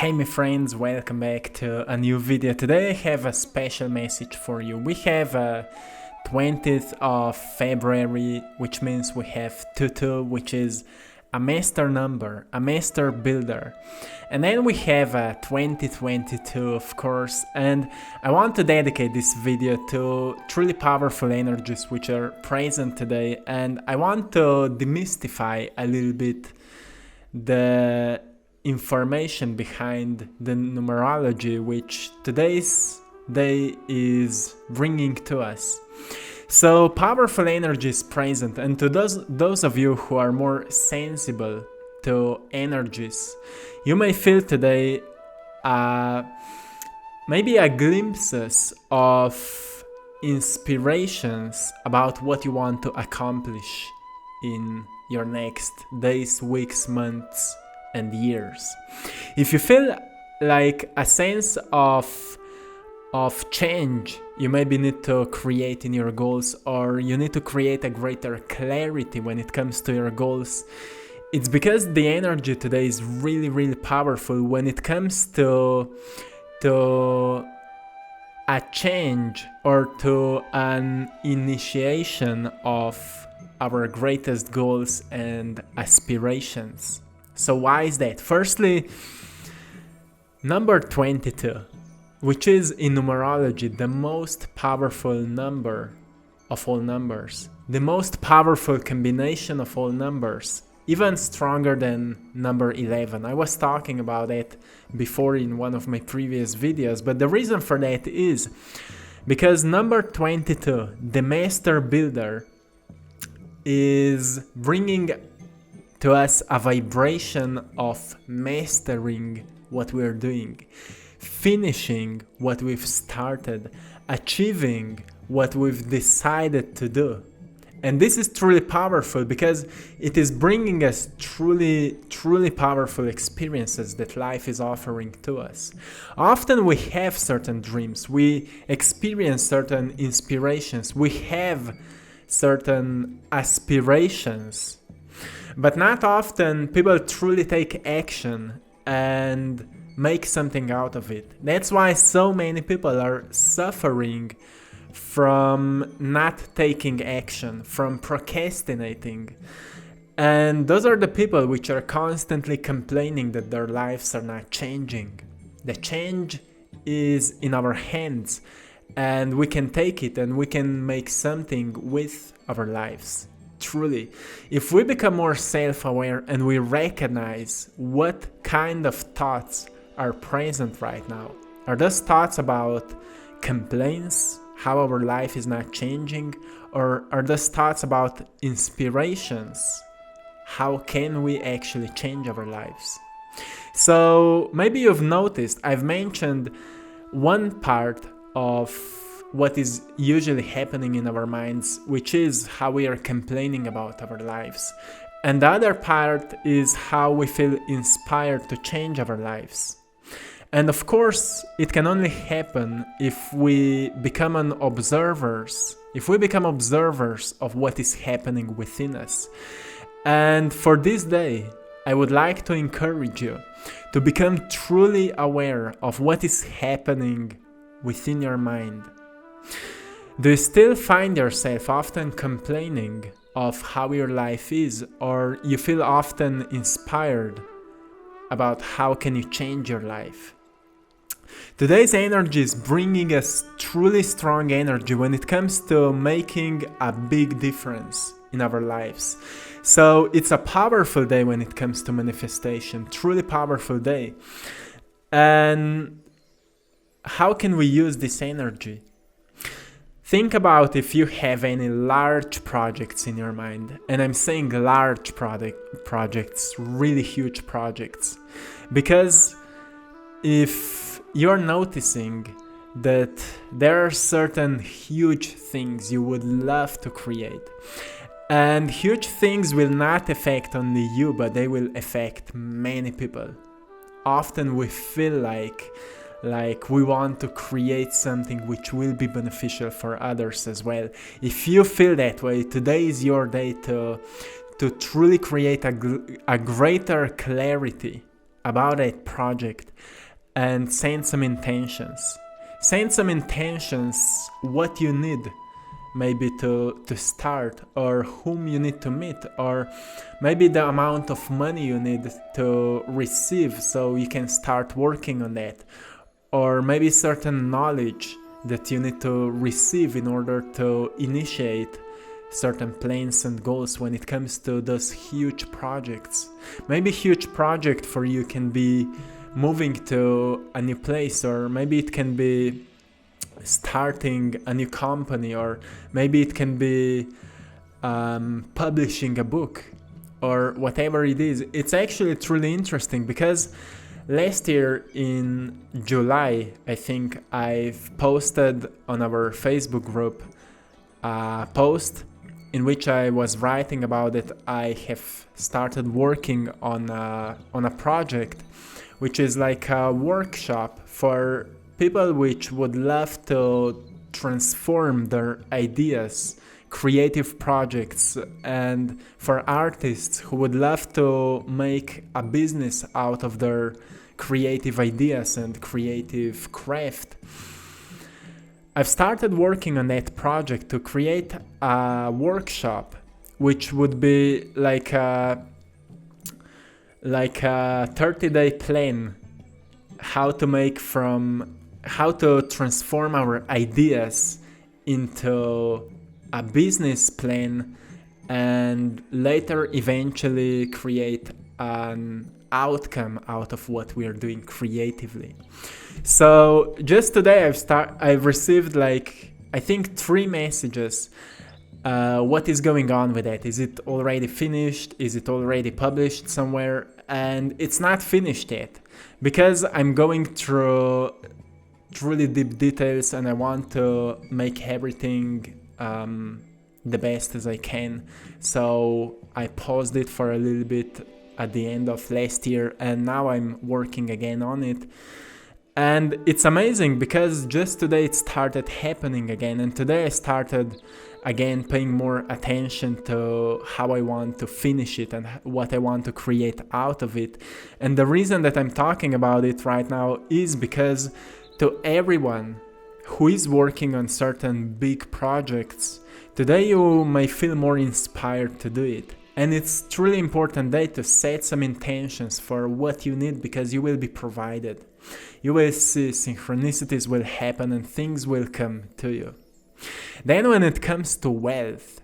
Hey my friends, welcome back to a new video. Today I have a special message for you. We have 20th of February, which means we have 22, which is a master number, a master builder. And then we have 2022, of course, and I want to dedicate this video to truly powerful energies which are present today, and I want to demystify a little bit the information behind the numerology which today's day is bringing to us. So powerful energy is present, and to those of you who are more sensible to energies, you may feel today maybe a glimpses of inspirations about what you want to accomplish in your next days, weeks, months and years. If you feel like a sense of change you maybe need to create in your goals, or you need to create a greater clarity when it comes to your goals, it's because the energy today is really powerful when it comes to a change or to an initiation of our greatest goals and aspirations. So why is that? Firstly, number 22, which is in numerology the most powerful number of all numbers, the most powerful combination of all numbers, even stronger than number 11. I was talking about it before in one of my previous videos, but the reason for that is because number 22, the master builder, is bringing to us a vibration of mastering what we're doing, finishing what we've started, achieving what we've decided to do. And this is truly powerful because it is bringing us truly powerful experiences that life is offering to us. Often we have certain dreams, we experience certain inspirations, we have certain aspirations, but not often people truly take action and make something out of it. That's why so many people are suffering from not taking action, from procrastinating. And those are the people which are constantly complaining that their lives are not changing. The change is in our hands, and we can take it and we can make something with our lives. Truly, if we become more self-aware and we recognize what kind of thoughts are present right now, are those thoughts about complaints, how our life is not changing, or are those thoughts about inspirations, how can we actually change our lives? So maybe you've noticed I've mentioned one part of what is usually happening in our minds, which is how we are complaining about our lives. And the other part is how we feel inspired to change our lives. And of course, it can only happen if we become observers of what is happening within us. And for this day, I would like to encourage you to become truly aware of what is happening within your mind. Do you still find yourself often complaining of how your life is, or you feel often inspired about how can you change your life? Today's energy is bringing us truly strong energy when it comes to making a big difference in our lives. So it's a powerful day when it comes to manifestation, truly powerful day. And how can we use this energy? Think about if you have any large projects in your mind, and I'm saying large projects, really huge projects, because if you're noticing that there are certain huge things you would love to create, and huge things will not affect only you, but they will affect many people. Often we feel like we want to create something which will be beneficial for others as well. If you feel that way, today is your day to truly create a greater clarity about a project and send some intentions. Send some intentions, what you need maybe to start, or whom you need to meet, or maybe the amount of money you need to receive so you can start working on that, or maybe certain knowledge that you need to receive in order to initiate certain plans and goals when it comes to those huge projects. Maybe a huge project for you can be moving to a new place, or maybe it can be starting a new company, or maybe it can be publishing a book, or whatever it is. It's actually truly interesting because last year in July, I think I've posted on our Facebook group a post in which I was writing about it. I have started working on a project which is like a workshop for people which would love to transform their ideas, creative projects, and for artists who would love to make a business out of their creative ideas and creative craft. I've started working on that project to create a workshop which would be like a 30-day plan, how to transform our ideas into a business plan, and later eventually create an outcome out of what we are doing creatively. So just today I've received I think 3 messages. What is going on with that? Is it already finished? Is it already published somewhere? And it's not finished yet because I'm going through really deep details and I want to make everything the best as I can. So I paused it for a little bit at the end of last year, and now I'm working again on it. And it's amazing because just today it started happening again, and today I started again paying more attention to how I want to finish it and what I want to create out of it. And the reason that I'm talking about it right now is because to everyone who is working on certain big projects, today you may feel more inspired to do it. And it's truly important day to set some intentions for what you need, because you will be provided. You will see synchronicities will happen and things will come to you. Then when it comes to wealth,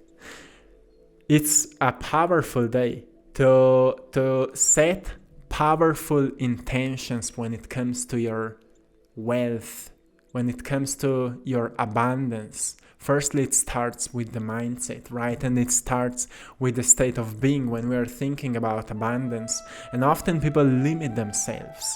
it's a powerful day to set powerful intentions when it comes to your wealth, when it comes to your abundance. Firstly, it starts with the mindset, right? And it starts with the state of being when we are thinking about abundance. And often people limit themselves.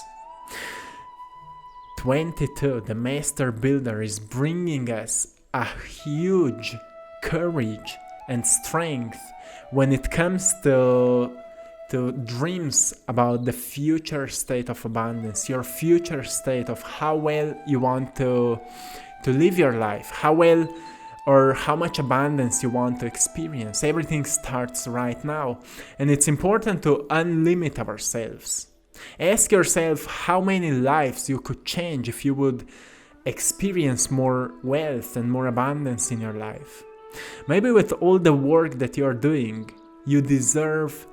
22, the master builder, is bringing us a huge courage and strength when it comes to dreams about the future state of abundance, your future state of how well you want to live your life, how well or how much abundance you want to experience. Everything starts right now, and it's important to unlimit ourselves. Ask yourself how many lives you could change if you would experience more wealth and more abundance in your life. Maybe with all the work that you're doing, you deserve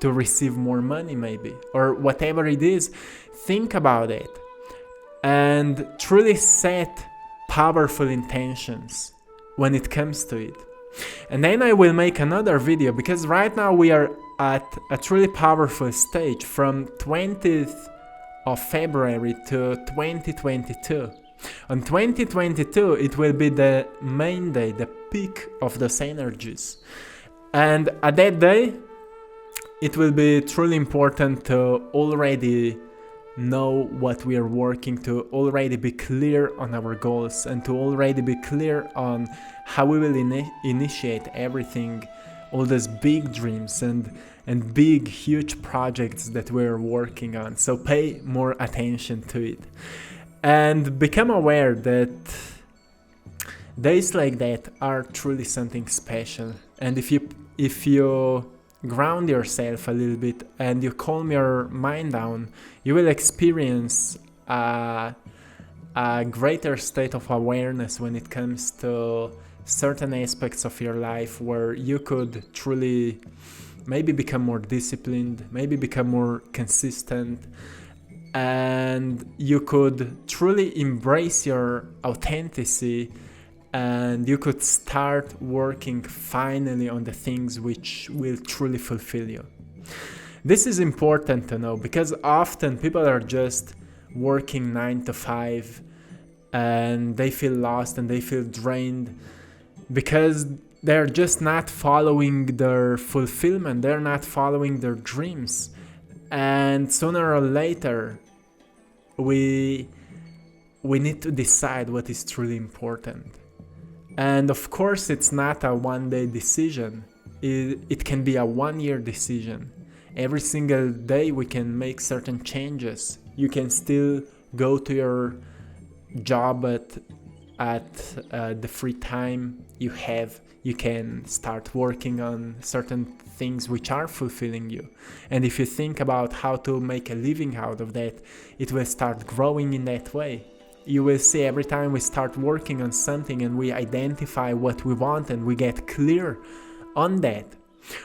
to receive more money, maybe, or whatever it is. Think about it and truly set powerful intentions when it comes to it. And then I will make another video, because right now we are at a truly powerful stage from 20th of February to 2022. On 2022, it will be the main day, the peak of those energies. And at that day, it will be truly important to already know what we are working to, already be clear on our goals, and to already be clear on how we will initiate everything, all those big dreams and big, huge projects that we're working on. So pay more attention to it. And become aware that days like that are truly something special. And if you ground yourself a little bit and you calm your mind down, you will experience a greater state of awareness when it comes to certain aspects of your life where you could truly maybe become more disciplined, maybe become more consistent, and you could truly embrace your authenticity, and you could start working finally on the things which will truly fulfill you. This is important to know because often people are just working 9 to 5 and they feel lost and they feel drained because they're just not following their fulfillment, they're not following their dreams. And sooner or later, we need to decide what is truly important. And of course, it's not a one-day decision. It can be a one-year decision. Every single day we can make certain changes. You can still go to your job at the free time you have. You can start working on certain things which are fulfilling you. And if you think about how to make a living out of that, it will start growing in that way. You will see every time we start working on something and we identify what we want and we get clear on that,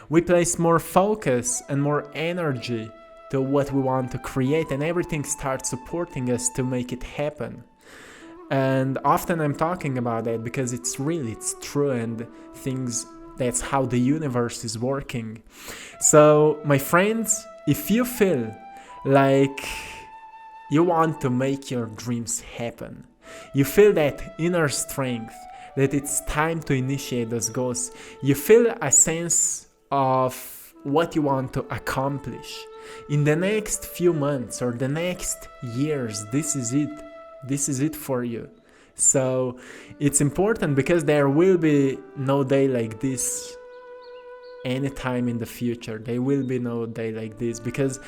we place more focus and more energy to what we want to create, and everything starts supporting us to make it happen. And often I'm talking about that because it's true, and that's how the universe is working. So my friends, if you feel like you want to make your dreams happen, you feel that inner strength, that it's time to initiate those goals, you feel a sense of what you want to accomplish in the next few months or the next years, this is it for you. So it's important because there will be no day like this anytime in the future. There will be no day like this because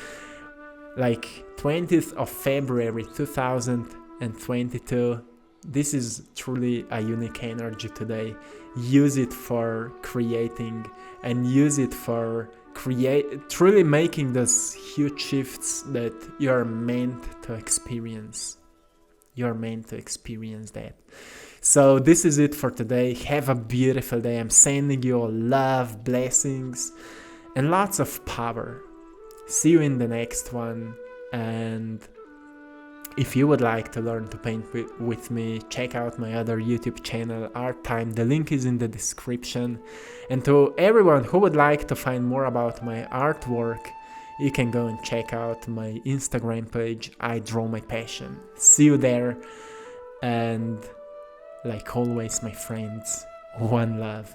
like 20th of February 2022, this is truly a unique energy today. Use it for creating and use it for truly making those huge shifts that you're meant to experience. You're meant to experience that. So this is it for today. Have a beautiful day. I'm sending you all love, blessings, and lots of power. See you in the next one. And if you would like to learn to paint with me, check out my other YouTube channel, Art Time. The link is in the description. And to everyone who would like to find more about my artwork, you can go and check out my Instagram page, I Draw My Passion. See you there. And like always, my friends, one love.